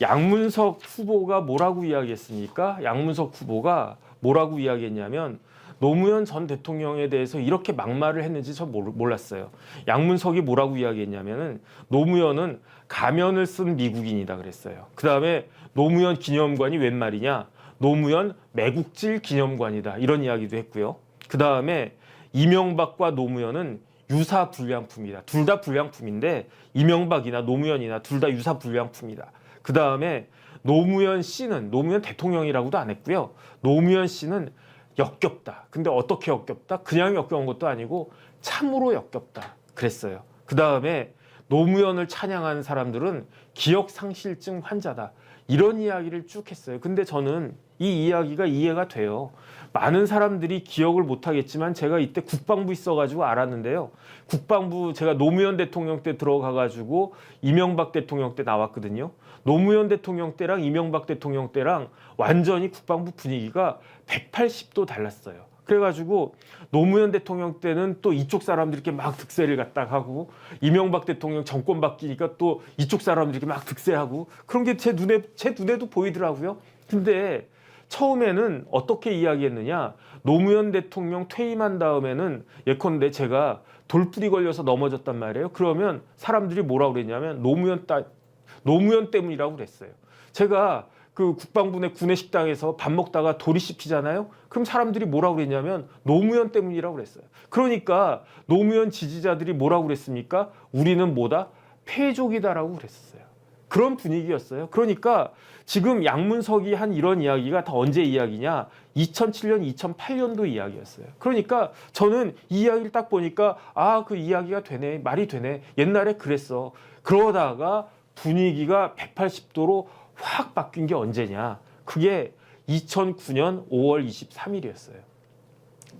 양문석 후보가 뭐라고 이야기했습니까? 양문석 후보가 뭐라고 이야기했냐면 노무현 전 대통령에 대해서 이렇게 막말을 했는지 전 몰랐어요. 양문석이 뭐라고 이야기했냐면은 노무현은 가면을 쓴 미국인이다 그랬어요. 그 다음에 노무현 기념관이 웬 말이냐? 노무현 매국질 기념관이다. 이런 이야기도 했고요. 그 다음에 이명박과 노무현은 유사 불량품이다. 둘 다 불량품인데 이명박이나 노무현이나 둘 다 유사 불량품이다. 그 다음에 노무현 씨는 노무현 대통령이라고도 안 했고요. 노무현 씨는 역겹다. 근데 어떻게 역겹다? 그냥 역겨운 것도 아니고 참으로 역겹다. 그랬어요. 그 다음에 노무현을 찬양하는 사람들은 기억상실증 환자다. 이런 이야기를 쭉 했어요. 근데 저는 이 이야기가 이해가 돼요. 많은 사람들이 기억을 못하겠지만 제가 이때 국방부 있어가지고 알았는데요. 국방부 제가 노무현 대통령 때 들어가가지고 이명박 대통령 때 나왔거든요. 노무현 대통령 때랑 이명박 대통령 때랑 완전히 국방부 분위기가 180도 달랐어요. 그래가지고 노무현 대통령 때는 또 이쪽 사람들이 이렇게 막 득세를 갖다 하고 이명박 대통령 정권 바뀌니까 또 이쪽 사람들이 이렇게 막 득세하고 그런 게 제 눈에도 보이더라고요. 근데 처음에는 어떻게 이야기했느냐? 노무현 대통령 퇴임한 다음에는 예컨대 제가 돌뿌리 걸려서 넘어졌단 말이에요. 그러면 사람들이 뭐라고 그랬냐면 노무현 때문이라고 그랬어요. 제가 그 국방부 내 구내 식당에서 밥 먹다가 돌이 씹히잖아요. 그럼 사람들이 뭐라고 그랬냐면 노무현 때문이라고 그랬어요. 그러니까 노무현 지지자들이 뭐라고 그랬습니까? 우리는 뭐다? 패족이다라고 그랬어요. 그런 분위기였어요. 그러니까 지금 양문석이 한 이런 이야기가 다 언제 이야기냐? 2007년, 2008년도 이야기였어요. 그러니까 저는 이 이야기를 딱 보니까 아, 그 이야기가 되네. 말이 되네. 옛날에 그랬어. 그러다가 분위기가 180도로 확 바뀐 게 언제냐? 그게 2009년 5월 23일이었어요.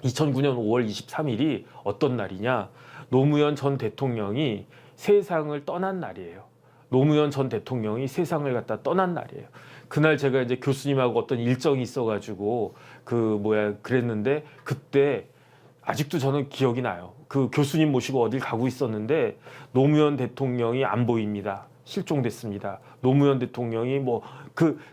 2009년 5월 23일이 어떤 날이냐? 노무현 전 대통령이 세상을 떠난 날이에요. 노무현 전 대통령이 세상을 갖다 떠난 날이에요. 그날 제가 이제 교수님하고 어떤 일정이 있어가지고 그랬는데 그때 아직도 저는 기억이 나요. 그 교수님 모시고 어딜 가고 있었는데 노무현 대통령이 안 보입니다. 실종됐습니다. 노무현 대통령이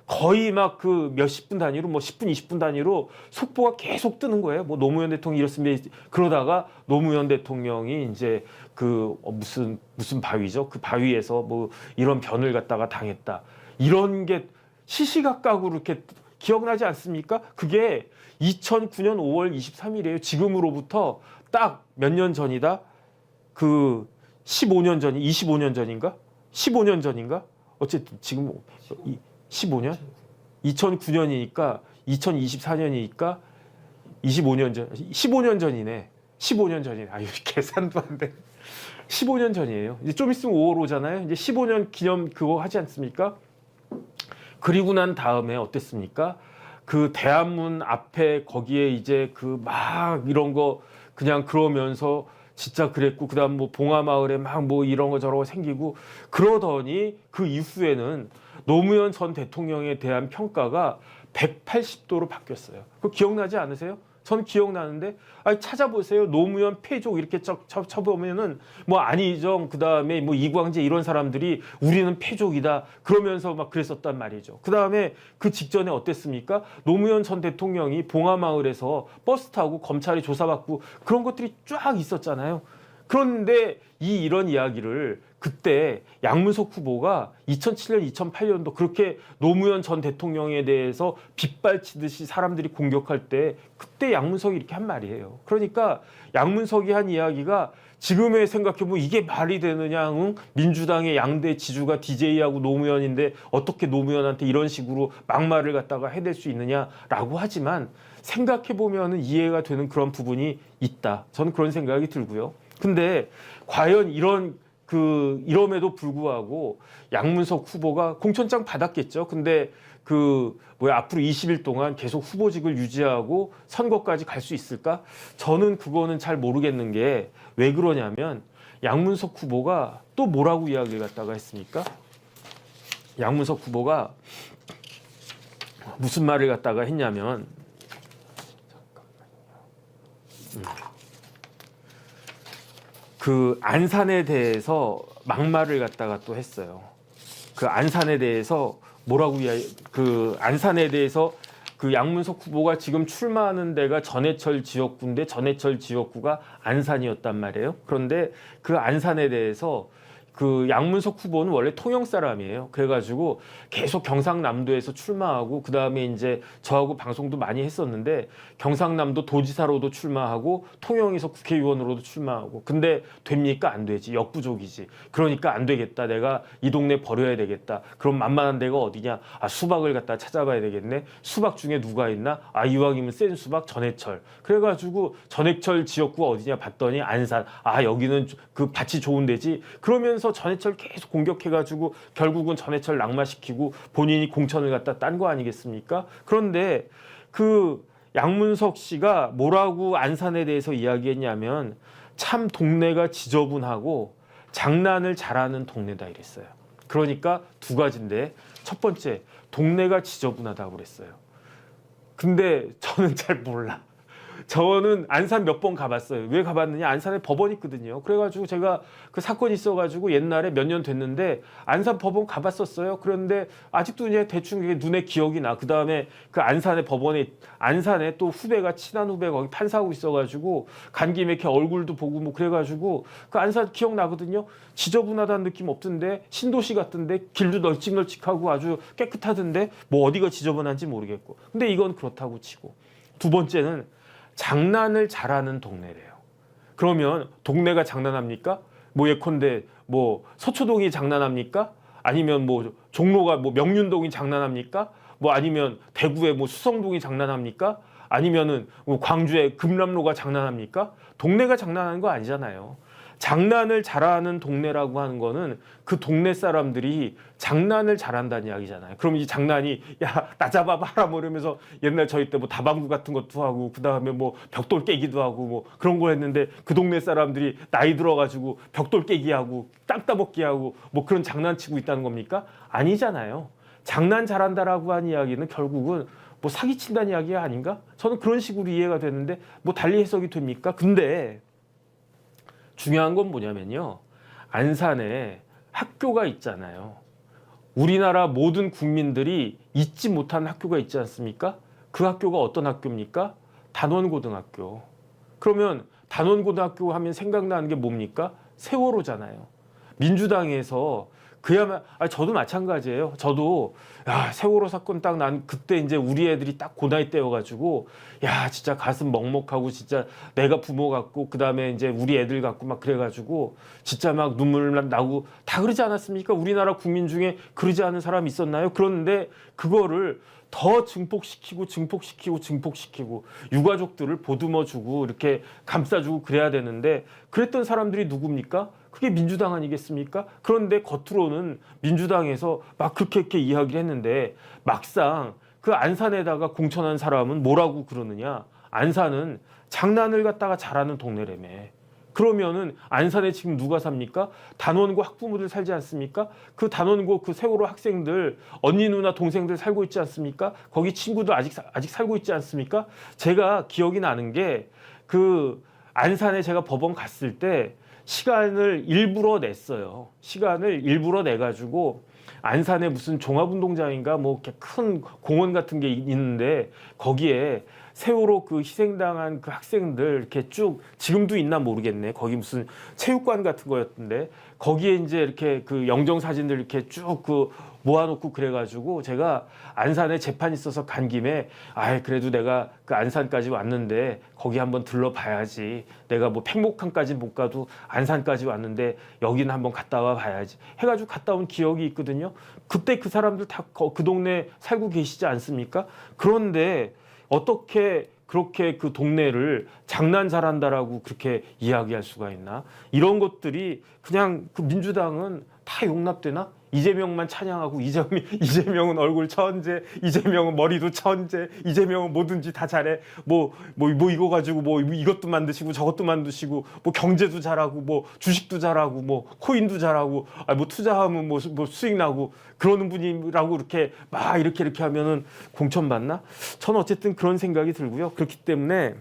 거의 막 그 몇십 분 단위로 10분, 20분 단위로 속보가 계속 뜨는 거예요. 노무현 대통령이 이렇습니다. 그러다가 노무현 대통령이 이제 무슨 바위죠? 그 바위에서 이런 변을 갖다가 당했다. 이런 게 시시각각으로 이렇게 기억나지 않습니까? 그게 2009년 5월 23일이에요. 지금으로부터 딱 몇 년 전이다? 15년 전이 25년 전인가? 15년 전인가? 어쨌든 지금 15년? 2009년이니까 2024년이니까 25년 전, 15년 전이네. 15년 전이네. 아유, 계산도 안 돼. 15년 전이에요. 이제 좀 있으면 5월 오잖아요. 이제 15년 기념 그거 하지 않습니까? 그리고 난 다음에 어땠습니까? 그 대한문 앞에 거기에 이제 이런 거 그냥 그러면서 진짜 그랬고 그다음 봉화마을에 이런 거 저런 거 생기고 그러더니 그 이후에는 노무현 전 대통령에 대한 평가가 180도로 바뀌었어요. 그거 기억나지 않으세요? 전 기억나는데 찾아보세요. 노무현 패족 이렇게 쳐보면은 안희정 그다음에 이광재 이런 사람들이 우리는 패족이다 그러면서 막 그랬었단 말이죠. 그다음에 그 직전에 어땠습니까? 노무현 전 대통령이 봉화마을에서 버스 타고 검찰이 조사받고 그런 것들이 쫙 있었잖아요. 그런데 이런 이야기를 그때 양문석 후보가 2007년, 2008년도 그렇게 노무현 전 대통령에 대해서 빗발치듯이 사람들이 공격할 때 그때 양문석이 이렇게 한 말이에요. 그러니까 양문석이 한 이야기가 지금에 생각해보면 이게 말이 되느냐? 응? 민주당의 양대 지주가 DJ하고 노무현인데 어떻게 노무현한테 이런 식으로 막말을 갖다가 해댈 수 있느냐라고 하지만 생각해보면 이해가 되는 그런 부분이 있다. 저는 그런 생각이 들고요. 근데 과연 이럼에도 불구하고 양문석 후보가 공천장 받았겠죠. 근데 앞으로 20일 동안 계속 후보직을 유지하고 선거까지 갈 수 있을까? 저는 그거는 잘 모르겠는 게 왜 그러냐면 양문석 후보가 또 뭐라고 이야기를 갖다가 했습니까? 양문석 후보가 무슨 말을 갖다가 했냐면 그 안산에 대해서 막말을 갖다가 또 했어요. 그 안산에 대해서 안산에 대해서 그 양문석 후보가 지금 출마하는 데가 전해철 지역구인데 전해철 지역구가 안산이었단 말이에요. 그런데 그 안산에 대해서 그 양문석 후보는 원래 통영 사람이에요. 그래가지고 계속 경상남도에서 출마하고 그 다음에 이제 저하고 방송도 많이 했었는데 경상남도 도지사로도 출마하고 통영에서 국회의원으로도 출마하고 근데 됩니까? 안 되지. 역부족이지. 그러니까 안 되겠다. 내가 이 동네 버려야 되겠다. 그럼 만만한 데가 어디냐? 아 수박을 갖다 찾아봐야 되겠네. 수박 중에 누가 있나? 아 이왕이면 센 수박 전해철. 그래가지고 전해철 지역구가 어디냐 봤더니 안산. 아 여기는 그 밭이 좋은 데지. 그러면서 전해철 계속 공격해가지고 결국은 전해철 낙마시키고 본인이 공천을 갖다 딴 거 아니겠습니까? 그런데 그 양문석 씨가 뭐라고 안산에 대해서 이야기했냐면 참 동네가 지저분하고 장난을 잘하는 동네다 이랬어요. 그러니까 두 가지인데 첫 번째 동네가 지저분하다고 그랬어요. 근데 저는 잘 몰라. 저는 안산 몇 번 가봤어요. 왜 가봤느냐? 안산에 법원 있거든요. 그래가지고 제가 그 사건이 있어가지고 옛날에 몇 년 됐는데 안산 법원 가봤었어요. 그런데 아직도 이제 대충 눈에 기억이 나. 그 다음에 그 안산의 법원에 안산에 또 후배가 친한 후배가 거기 판사하고 있어가지고 간 김에 이렇게 얼굴도 보고 뭐 그래가지고 그 안산 기억나거든요. 지저분하다는 느낌 없던데 신도시 같던데 길도 널찍널찍하고 아주 깨끗하던데 뭐 어디가 지저분한지 모르겠고. 근데 이건 그렇다고 치고 두 번째는 장난을 잘하는 동네래요. 그러면 동네가 장난합니까? 뭐 예컨대 뭐 서초동이 장난합니까? 아니면 뭐 종로가 뭐 명륜동이 장난합니까? 뭐 아니면 대구의 뭐 수성동이 장난합니까? 아니면은 뭐 광주의 금남로가 장난합니까? 동네가 장난하는 거 아니잖아요. 장난을 잘하는 동네라고 하는 거는 그 동네 사람들이 장난을 잘한다는 이야기잖아요. 그럼 이 장난이 야 나 잡아봐라 뭐 이러면서 옛날 저희 때 뭐 다방구 같은 것도 하고 그 다음에 뭐 벽돌 깨기도 하고 뭐 그런 거 했는데 그 동네 사람들이 나이 들어가지고 벽돌 깨기 하고 땅 따먹기 하고 뭐 그런 장난치고 있다는 겁니까? 아니잖아요. 장난 잘한다라고 하는 이야기는 결국은 뭐 사기친다는 이야기 아닌가? 저는 그런 식으로 이해가 되는데 뭐 달리 해석이 됩니까? 근데 중요한 건 뭐냐면요. 안산에 학교가 있잖아요. 우리나라 모든 국민들이 잊지 못한 학교가 있지 않습니까? 그 학교가 어떤 학교입니까? 단원고등학교. 그러면 단원고등학교 하면 생각나는 게 뭡니까? 세월호잖아요. 민주당에서 그야말로 저도 마찬가지예요. 저도 야 세월호 사건 딱 난 그때 이제 우리 애들이 딱 고나이 때여가지고 야 진짜 가슴 먹먹하고 진짜 내가 부모 같고 그 다음에 이제 우리 애들 같고 막 그래가지고 진짜 막 눈물 나고 다 그러지 않았습니까? 우리나라 국민 중에 그러지 않은 사람이 있었나요? 그런데 그거를 더 증폭시키고 유가족들을 보듬어주고 이렇게 감싸주고 그래야 되는데 그랬던 사람들이 누굽니까? 그게 민주당 아니겠습니까? 그런데 겉으로는 민주당에서 막 그렇게 이렇게 이야기를 했는데 막상 그 안산에다가 공천한 사람은 뭐라고 그러느냐? 안산은 장난을 갖다가 잘하는 동네라며. 그러면은 안산에 지금 누가 삽니까? 단원고 학부모들 살지 않습니까? 그 단원고 그 세월호 학생들 언니 누나 동생들 살고 있지 않습니까? 거기 친구들 아직 살고 있지 않습니까? 제가 기억이 나는 게 그 안산에 제가 법원 갔을 때 시간을 일부러 냈어요. 시간을 일부러 내가지고 안산에 무슨 종합운동장인가 뭐 이렇게 큰 공원 같은 게 있는데 거기에 세월호 그 희생당한 그 학생들 이렇게 쭉 지금도 있나 모르겠네. 거기 무슨 체육관 같은 거였던데 거기에 이제 이렇게 그 영정 사진들 이렇게 쭉 그 모아놓고 그래가지고 제가 안산에 재판 있어서 간 김에 그래도 내가 그 안산까지 왔는데 거기 한번 들러봐야지. 내가 뭐 팽목항까지 못 가도 안산까지 왔는데 여기는 한번 갔다 와 봐야지. 해가지고 갔다 온 기억이 있거든요. 그때 그 사람들 다 그 동네 살고 계시지 않습니까? 그런데 어떻게 그렇게 그 동네를 장난 잘한다라고 그렇게 이야기할 수가 있나? 이런 것들이 그냥 그 민주당은 다 용납되나? 이재명만 찬양하고 이재명은 얼굴 천재, 이재명은 머리도 천재, 이재명은 뭐든지 다 잘해. 뭐 이거 가지고 뭐 이것도 만드시고 저것도 만드시고 뭐 경제도 잘하고 뭐 주식도 잘하고 뭐 코인도 잘하고 뭐 투자하면 뭐 수익 나고 그러는 분이라고 이렇게 막 이렇게 하면은 공천 받나? 저는 어쨌든 그런 생각이 들고요. 그렇기 때문에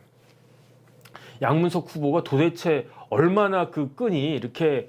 양문석 후보가 도대체 얼마나 그 끈이 이렇게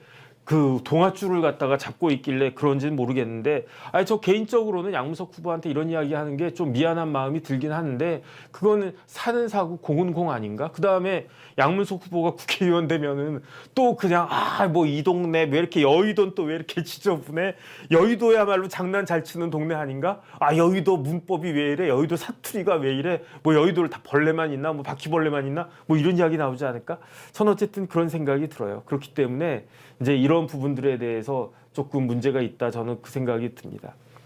그 동아줄을 갖다가 잡고 있길래 그런지는 모르겠는데, 아니 저 개인적으로는 양문석 후보한테 이런 이야기 하는 게 좀 미안한 마음이 들긴 하는데, 그거는 사는 사고 공은 공 아닌가? 그 다음에 양문석 후보가 국회의원 되면은 또 그냥 뭐 이 동네 왜 이렇게 여의도는 또 왜 이렇게 지저분해? 여의도야말로 장난 잘 치는 동네 아닌가? 여의도 문법이 왜 이래? 여의도 사투리가 왜 이래? 뭐 여의도를 다 벌레만 있나? 뭐 바퀴벌레만 있나? 뭐 이런 이야기 나오지 않을까? 저는 어쨌든 그런 생각이 들어요. 그렇기 때문에 이제 이런 부분들에 대해서 조금 문제가 있다, 저는 그 생각이 듭니다.